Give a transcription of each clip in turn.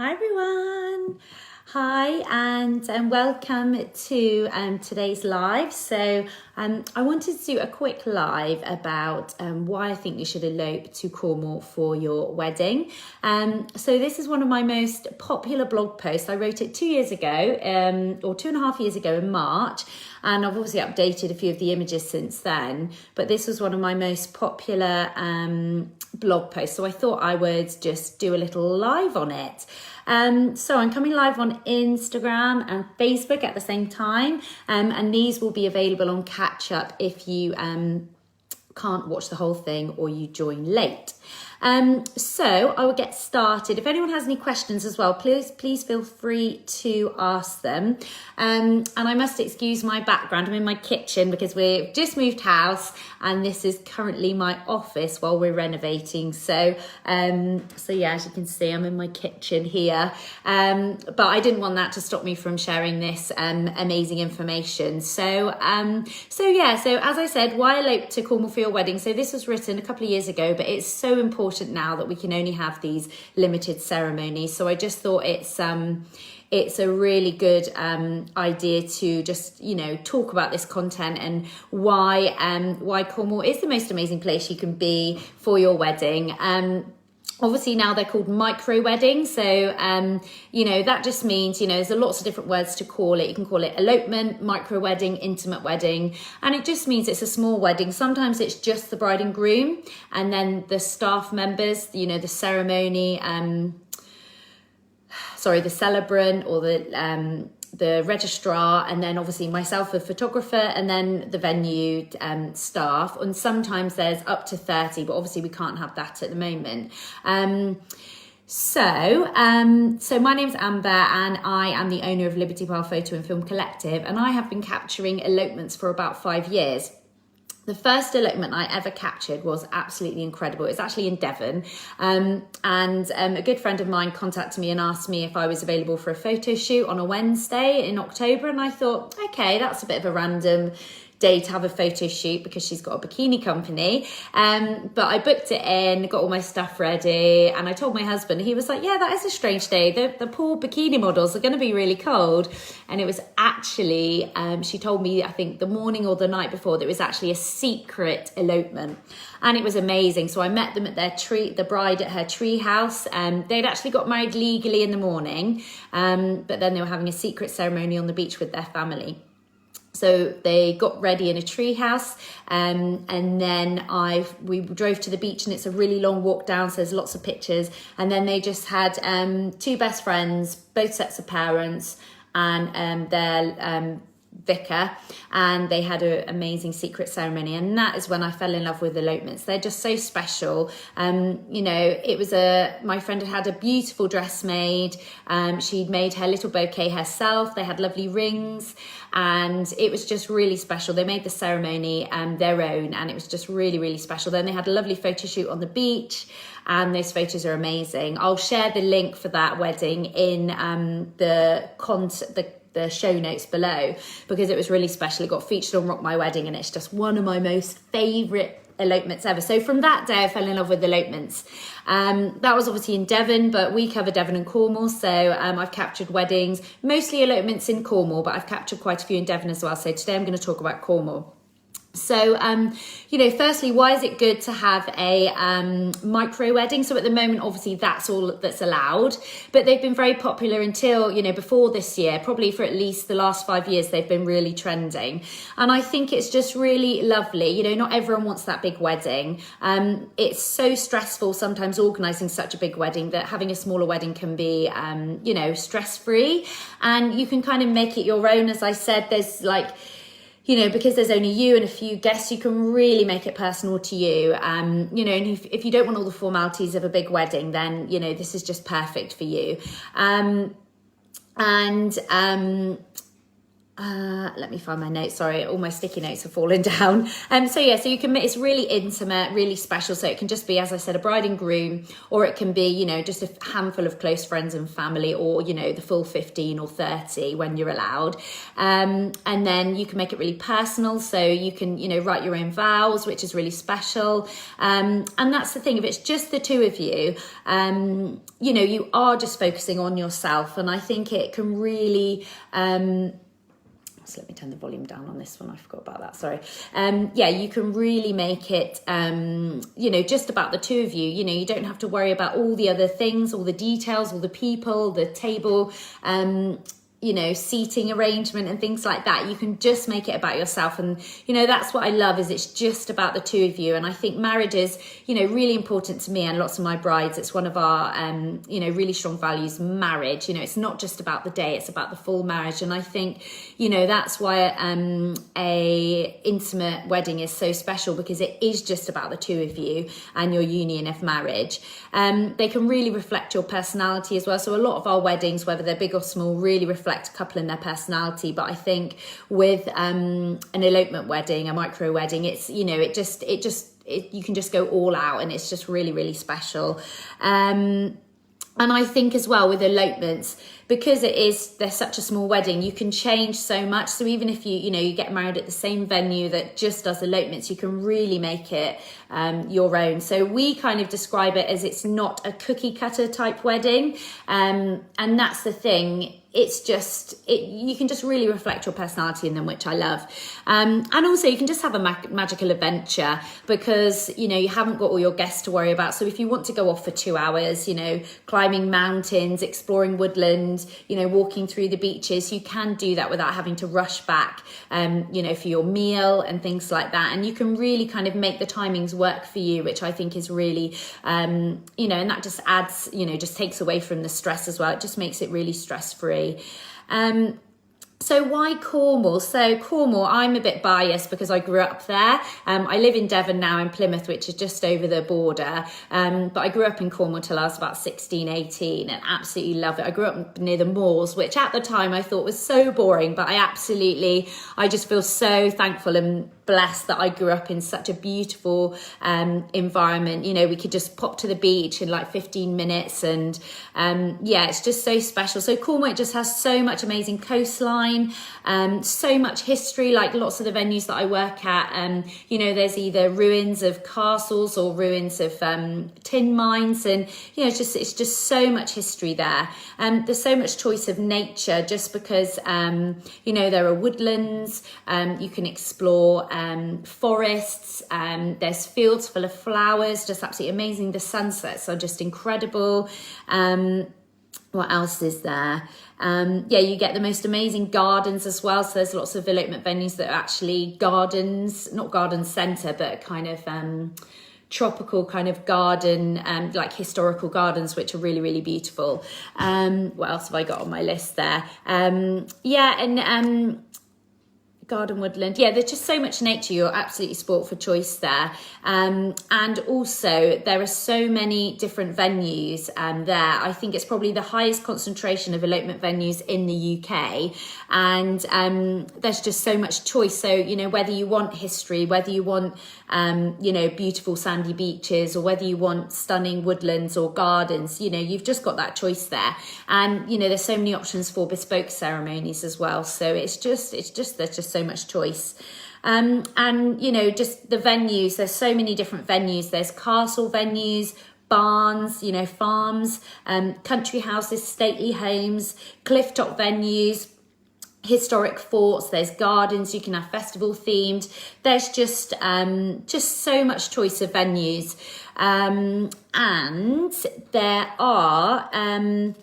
Hi everyone. Hi and welcome to today's live. So I wanted to do a quick live about why I think you should elope to Cornwall for your wedding. So this is one of my most popular blog posts. I wrote it 2 years ago or 2.5 years ago in March, and I've obviously updated a few of the images since then, but this was one of my most popular blog posts, so I thought I would just do a little live on it. So I'm coming live on Instagram and Facebook at the same time, and these will be available on catch up if you can't watch the whole thing or you join late. So I will get started. If anyone has any questions as well, please feel free to ask them. And I must excuse my background. I'm in my kitchen because we've just moved house and this is currently my office while we're renovating. So yeah, as you can see, I'm in my kitchen here. But I didn't want that to stop me from sharing this amazing information. So as I said, why elope to Cornwall for your wedding? So this was written a couple of years ago, but it's so important now that we can only have these limited ceremonies. So I just thought it's a really good idea to just, talk about this content and why Cornwall is the most amazing place you can be for your wedding. Obviously now they're called micro weddings. So, that just means, there's lots of different words to call it. You can call it elopement, micro wedding, intimate wedding. And it just means it's a small wedding. Sometimes it's just the bride and groom and then the staff members, the ceremony, the celebrant or the registrar, and then obviously myself, the photographer, and then the venue staff. And sometimes there's up to 30, but obviously we can't have that at the moment. So my name's Amber and I am the owner of Liberty Pile Photo and Film Collective, and I have been capturing elopements for about 5 years. The first elopement I ever captured was absolutely incredible. It was actually in Devon. And a good friend of mine contacted me and asked me if I was available for a photo shoot on a Wednesday in October. And I thought, okay, that's a bit of a random day to have a photo shoot because she's got a bikini company. But I booked it in, got all my stuff ready, and I told my husband. He was like, yeah, that is a strange day. The poor bikini models are going to be really cold. And it was actually, she told me, I think the morning or the night before, that it was actually a secret elopement. And it was amazing. So I met them at the bride at her tree house. They'd actually got married legally in the morning, but then they were having a secret ceremony on the beach with their family. So they got ready in a tree house, and then we drove to the beach, and it's a really long walk down, so there's lots of pictures. And then they just had two best friends, both sets of parents, and their vicar, and they had an amazing secret ceremony. And that is when I fell in love with elopements. They're just so special. It was my friend had a beautiful dress made. She'd made her little bouquet herself. They had lovely rings, and it was just really special. They made the ceremony their own, and it was just really, really special. Then they had a lovely photo shoot on the beach, and those photos are amazing. I'll share the link for that wedding in the show notes below, because it was really special. It got featured on Rock My Wedding, and it's just one of my most favourite elopements ever. So from that day I fell in love with elopements. That was obviously in Devon, but we cover Devon and Cornwall. So I've captured weddings, mostly elopements in Cornwall, but I've captured quite a few in Devon as well. So today I'm going to talk about Cornwall. So, firstly, why is it good to have a micro wedding? So at the moment, obviously, that's all that's allowed. But they've been very popular until, before this year, probably for at least the last 5 years, they've been really trending. And I think it's just really lovely. Not everyone wants that big wedding. It's so stressful sometimes organising such a big wedding that having a smaller wedding can be, stress-free. And you can kind of make it your own. As I said, there's because there's only you and a few guests, you can really make it personal to you. And if you don't want all the formalities of a big wedding, then, this is just perfect for you. let me find my notes. Sorry, all my sticky notes have fallen down. So you can, it's really intimate, really special. So it can just be, as I said, a bride and groom, or it can be, you know, just a handful of close friends and family, or, you know, the full 15 or 30 when you're allowed. And then you can make it really personal. So you can, you know, write your own vows, which is really special. And that's the thing, if it's just the two of you, you know, you are just focusing on yourself. And I think it can really, so let me turn the volume down on this one. I forgot about that. Sorry. You can really make it, you know, just about the two of you. You know, you don't have to worry about all the other things, all the details, all the people, the table, you know, seating arrangement and things like that. You can just make it about yourself. And, you know, that's what I love, is it's just about the two of you. And I think marriage is, you know, really important to me and lots of my brides. It's one of our, you know, really strong values, marriage. You know, it's not just about the day, it's about the full marriage. And I think, you know, that's why a intimate wedding is so special, because it is just about the two of you and your union of marriage. They can really reflect your personality as well. So a lot of our weddings, whether they're big or small, really reflect a couple in their personality. But I think with an elopement wedding, a micro wedding, it's, you know, you can just go all out, and it's just really, really special. And I think as well with elopements, because they're such a small wedding, you can change so much. So even if you get married at the same venue that just does elopements, you can really make it your own. So we kind of describe it as, it's not a cookie cutter type wedding. And that's the thing. It's just, you can just really reflect your personality in them, which I love. And also you can just have a magical adventure, because, you know, you haven't got all your guests to worry about. So if you want to go off for 2 hours, you know, climbing mountains, exploring woodland, you know, walking through the beaches, you can do that without having to rush back, you know, for your meal and things like that. And you can really kind of make the timings work for you, which I think is really, you know, and that just adds, you know, just takes away from the stress as well. It just makes it really stress-free. So why Cornwall? So Cornwall, I'm a bit biased because I grew up there. I live in Devon now, in Plymouth, which is just over the border. But I grew up in Cornwall till I was about 16, 18, and absolutely love it. I grew up near the moors, which at the time I thought was so boring, but I just feel so thankful and blessed that I grew up in such a beautiful environment. You know, we could just pop to the beach in like 15 minutes, and it's just so special. So Cornwall just has so much amazing coastline, so much history, like lots of the venues that I work at. You know, there's either ruins of castles or ruins of tin mines, and you know, it's just so much history there. There's so much choice of nature, just because you know, there are woodlands, you can explore forests, there's fields full of flowers, just absolutely amazing. The sunsets are just incredible. What else is there? You get the most amazing gardens as well. So there's lots of elopement venues that are actually gardens, not garden centre, but kind of tropical kind of garden, like historical gardens, which are really, really beautiful. What else have I got on my list there? Garden woodland. There's just so much nature. You're absolutely sport for choice there. And also there are so many different venues there. I think it's probably the highest concentration of elopement venues in the UK. And there's just so much choice. So, you know, whether you want history, whether you want, you know, beautiful sandy beaches, or whether you want stunning woodlands or gardens, you know, you've just got that choice there. And, you know, there's so many options for bespoke ceremonies as well. So there's just so much choice. And you know, just the venues, there's so many different venues. There's castle venues, barns, you know, farms, country houses, stately homes, clifftop venues, historic forts. There's gardens, you can have festival themed. There's just so much choice of venues. And there are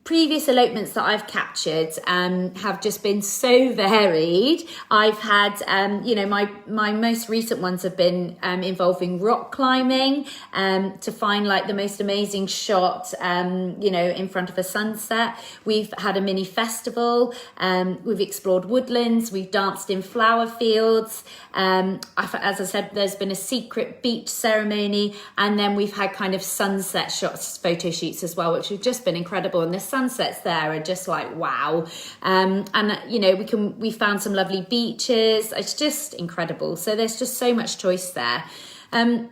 previous elopements that I've captured have just been so varied. I've had, you know, my most recent ones have been involving rock climbing to find like the most amazing shot, you know, in front of a sunset. We've had a mini festival. We've explored woodlands. We've danced in flower fields. As I said, there's been a secret beach ceremony, and then we've had kind of sunset shots, photo shoots as well, which have just been incredible. And the sunsets there are just like, wow. And, you know, we found some lovely beaches. It's just incredible. So there's just so much choice there. And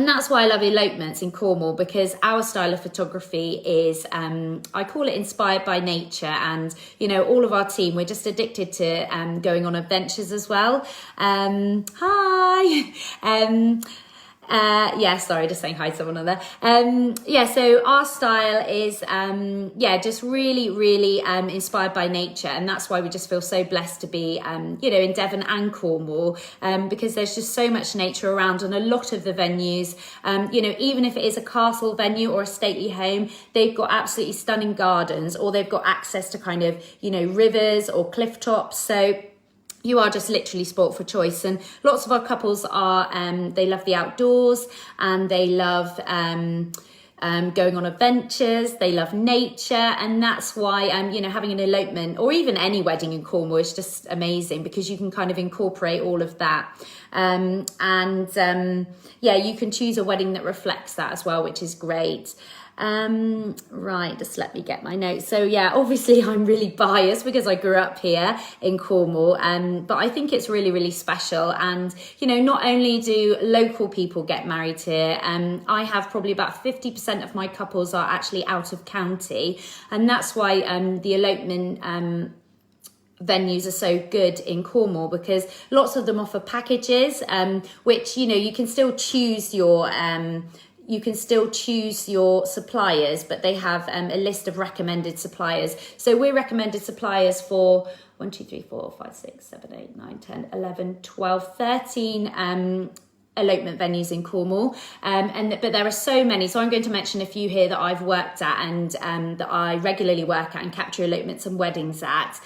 that's why I love elopements in Cornwall, because our style of photography is, I call it inspired by nature. And, you know, all of our team, we're just addicted to going on adventures as well. Hi. Yeah, sorry, just saying hi to someone on there. Yeah, so our style is, yeah, just really, really inspired by nature. And that's why we just feel so blessed to be, you know, in Devon and Cornwall, because there's just so much nature around. And a lot of the venues, you know, even if it is a castle venue or a stately home, they've got absolutely stunning gardens, or they've got access to kind of, you know, rivers or cliff tops. So you are just literally sport for choice. And lots of our couples are, they love the outdoors, and they love going on adventures. They love nature. And that's why, you know, having an elopement or even any wedding in Cornwall is just amazing, because you can kind of incorporate all of that. Yeah, you can choose a wedding that reflects that as well, which is great. Right, just let me get my notes. So yeah, obviously I'm really biased because I grew up here in Cornwall, but I think it's really, really special. And, you know, not only do local people get married here, I have probably about 50% of my couples are actually out of county. And that's why the elopement venues are so good in Cornwall, because lots of them offer packages, which, you know, you can still choose your suppliers, but they have a list of recommended suppliers. So we're recommended suppliers for 1, 2, 3, 4, 5, 6, 7, 8, 9, 10, 11, 12, 13 elopement venues in Cornwall. But there are so many. So I'm going to mention a few here that I've worked at and that I regularly work at and capture elopements and weddings at.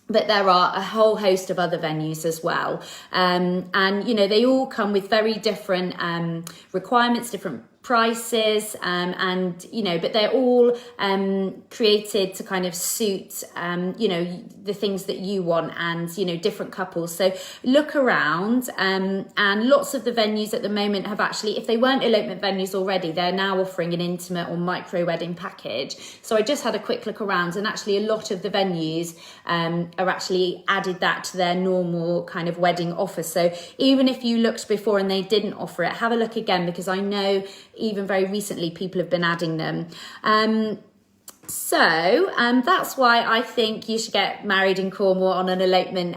But there are a whole host of other venues as well. And, you know, they all come with very different requirements, different prices, and, you know, but they're all created to kind of suit, you know, the things that you want and, you know, different couples. So look around, and lots of the venues at the moment have actually, if they weren't elopement venues already, they're now offering an intimate or micro wedding package. So I just had a quick look around, and actually a lot of the venues are actually added that to their normal kind of wedding offer. So even if you looked before and they didn't offer it, have a look again, because I know even very recently people have been adding them. So that's why I think you should get married in Cornwall on an elopement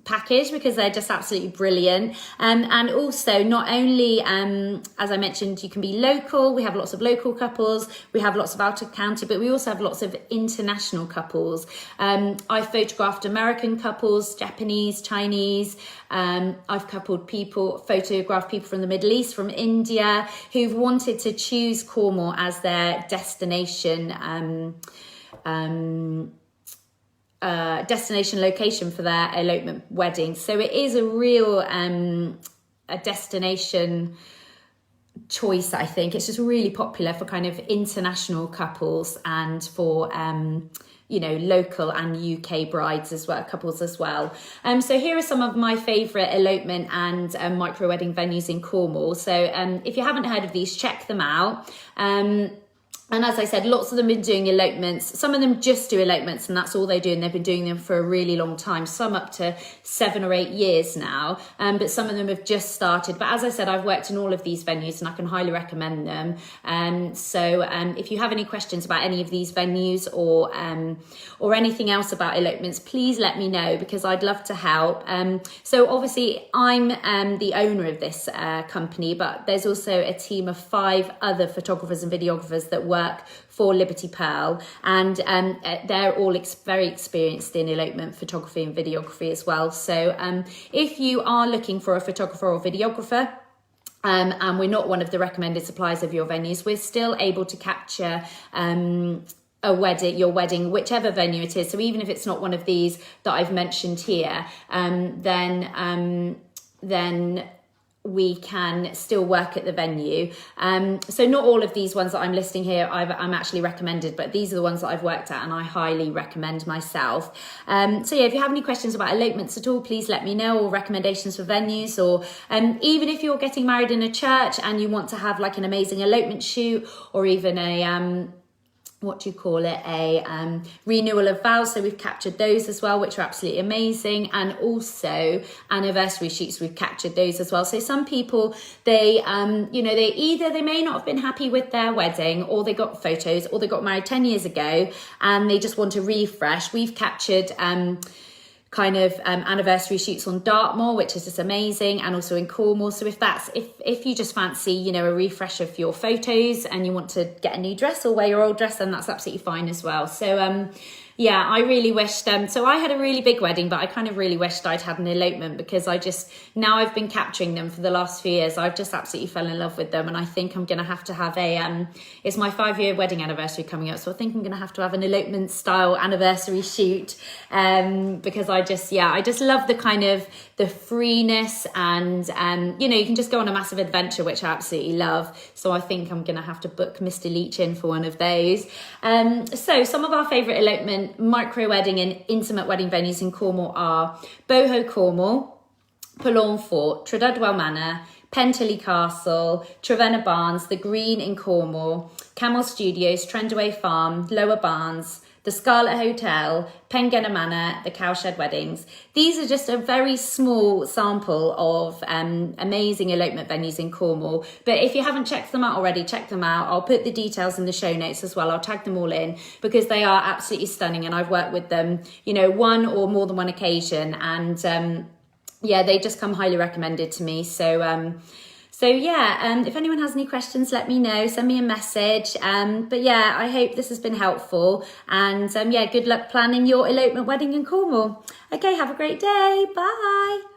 package, because they're just absolutely brilliant. And also, not only, as I mentioned, you can be local. We have lots of local couples. We have lots of out of county, but we also have lots of international couples. I photographed American couples, Japanese, Chinese. I've photographed people from the Middle East, from India, who've wanted to choose Cornwall as their destination destination location for their elopement wedding. So it is a real a destination choice. I think it's just really popular for kind of international couples and for you know, local and UK brides as well, couples as well. So here are some of my favourite elopement and micro wedding venues in Cornwall. So if you haven't heard of these, check them out. And as I said, lots of them have been doing elopements. Some of them just do elopements, and that's all they do. And they've been doing them for a really long time, some up to 7 or 8 years now. But some of them have just started. But as I said, I've worked in all of these venues and I can highly recommend them. So if you have any questions about any of these venues or anything else about elopements, please let me know, because I'd love to help. So obviously I'm the owner of this company, but there's also a team of 5 other photographers and videographers that work for Liberty Pearl, and they're all very experienced in elopement photography and videography as well. So if you are looking for a photographer or videographer, and we're not one of the recommended suppliers of your venues, we're still able to capture your wedding, whichever venue it is. So even if it's not one of these that I've mentioned here, then we can still work at the venue. So not all of these ones that I'm listing here I'm actually recommended, but these are the ones that I've worked at and I highly recommend myself. So yeah, if you have any questions about elopements at all, please let me know, or recommendations for venues, or even if you're getting married in a church and you want to have like an amazing elopement shoot, or even a a renewal of vows, so we've captured those as well, which are absolutely amazing. And also anniversary shoots, we've captured those as well. So some people, they they may not have been happy with their wedding, or they got photos, or they got married 10 years ago and they just want a refresh. We've captured anniversary shoots on Dartmoor, which is just amazing, and also in Cornwall. So if you just fancy, a refresh of your photos and you want to get a new dress or wear your old dress, then that's absolutely fine as well. So I really wished, so I had a really big wedding, but I kind of really wished I'd had an elopement, because now I've been capturing them for the last few years. I've just absolutely fell in love with them, and I think I'm going to have to have it's my 5-year wedding anniversary coming up, so I think I'm going to have an elopement style anniversary shoot, because I just love the kind of the freeness, and you can just go on a massive adventure, which I absolutely love. So I think I'm going to have to book Mr. Leach in for one of those. So some of our favourite elopement, micro wedding and intimate wedding venues in Cornwall are BoHo Cornwall, Polhawn Fort, Tredudwell Manor, Pentillie Castle, Trevenna Barns, The Green in Cornwall, Camel Studios, Tredudwell Farm, Lower Barns, the Scarlet Hotel, Pengenna Manor, the Cowshed Weddings. These are just a very small sample of amazing elopement venues in Cornwall. But if you haven't checked them out already, check them out. I'll put the details in the show notes as well. I'll tag them all in, because they are absolutely stunning, and I've worked with them, one or more than one occasion. And they just come highly recommended to me. If anyone has any questions, let me know, send me a message. I hope this has been helpful, and good luck planning your elopement wedding in Cornwall. Okay, have a great day. Bye.